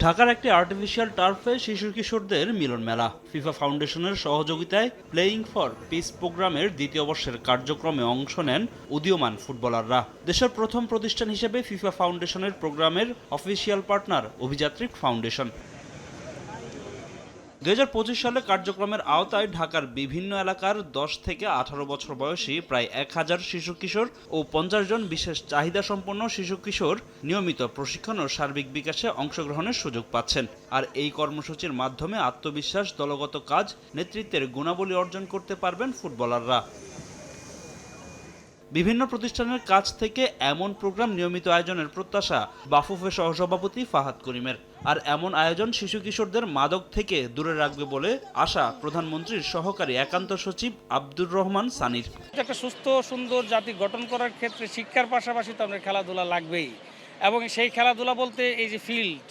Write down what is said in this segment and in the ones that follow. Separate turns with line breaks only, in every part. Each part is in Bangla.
ঢাকার একটি আর্টিফিশিয়াল টার্ফে শিশু কিশোরদের মিলন মেলা ফিফা ফাউন্ডেশনের সহযোগিতায় প্লেয়িং ফর পিস প্রোগ্রামের দ্বিতীয় বর্ষের কার্যক্রমে অংশ নেন উদীয়মান ফুটবলাররা। দেশের প্রথম প্রতিষ্ঠান হিসেবে ফিফা ফাউন্ডেশনের প্রোগ্রামের অফিসিয়াল পার্টনার অভিযাত্রিক ফাউন্ডেশন। 2025 সালে কার্যক্রমের আওতায় ঢাকার বিভিন্ন এলাকার 10 থেকে 18 বছর বয়সী প্রায় 1000 শিশু কিশোর ও 50 জন বিশেষ চাহিদা সম্পন্ন শিশু কিশোর নিয়মিত প্রশিক্ষণ ও সার্বিক বিকাশে অংশগ্রহণের সুযোগ পাচ্ছেন। আর এই কর্মসূচির মাধ্যমে আত্মবিশ্বাস, দলগত কাজ, নেতৃত্বের গুণাবলী অর্জন করতে পারবেন ফুটবলাররা। বিভিন্ন প্রতিষ্ঠানের কাছ থেকে এমন প্রোগ্রাম নিয়মিত আয়োজনের প্রত্যাশা বাফুফে সহসভাপতি ফাহাদ করিমের। আর এমন আয়োজন শিশু কিশোরদের মাদক থেকে দূরে রাখবে বলে আশা প্রধানমন্ত্রীর সহকারী একান্ত সচিব আব্দুর রহমান সানির।
একটা সুস্থ সুন্দর জাতি গঠন করার ক্ষেত্রে শিক্ষার পাশাপাশি তো আমাদের খেলাধুলা লাগবেই, এবং সেই খেলাধুলা বলতে এই যে ফিল্ড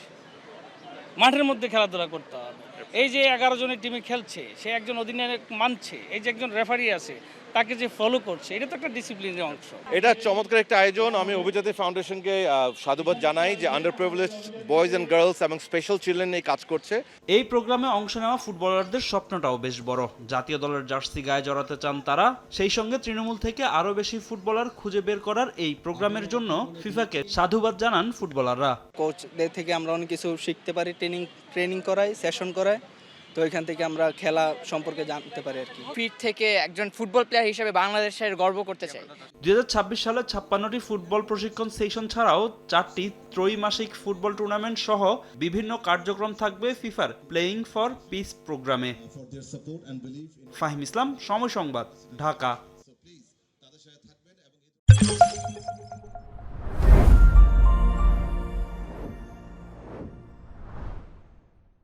মাঠের মধ্যে খেলাধুলা করতে হবে। এই যে 11 জনের টিমে খেলছে, সে একজন অধিনায়ক মানছে, এই যে একজন রেফারি আছে তাকে যে ফলো করছে, এটা তো একটা ডিসিপ্লিনের অংশ।
এটা চমৎকার একটা আয়োজন। আমি অভিজাতি ফাউন্ডেশনকে সাধুবাদ জানাই যে under privileged boys and girls এবং স্পেশাল চিলড্রেন নিয়ে কাজ করছে।
এই প্রোগ্রামে অংশ নেওয়া ফুটবলারদের স্বপ্নটাও বেশ বড়। জাতীয় দলের জার্সি গায়ে জড়াতে চান তারা। সেই সঙ্গে তৃণমূল থেকে আরও বেশি ফুটবলার খুঁজে বের করার এই প্রোগ্রামের জন্য ফিফাকে সাধুবাদ জানান ফুটবলাররা।
কোচদের থেকে আমরা অনেক কিছু শিখতে পারি, ট্রেনিং করাই, সেশন করাই, তো এখান থেকে আমরা খেলা সম্পর্কে জানতে পারি আর কি।
ফিট থেকে একজন ফুটবল প্লেয়ার হিসেবে বাংলাদেশের গর্ব করতে চাই।
2026 সালে 56টি ফুটবল প্রশিক্ষণ সেশন ছাড়াও 4টি ত্রৈমাসিক ফুটবল টুর্নামেন্ট সহ বিভিন্ন কার্যক্রম থাকবে ফিফার প্লেয়িং ফর পিস প্রোগ্রামে। ফাহিম ইসলাম, সময় সংবাদ, ঢাকা।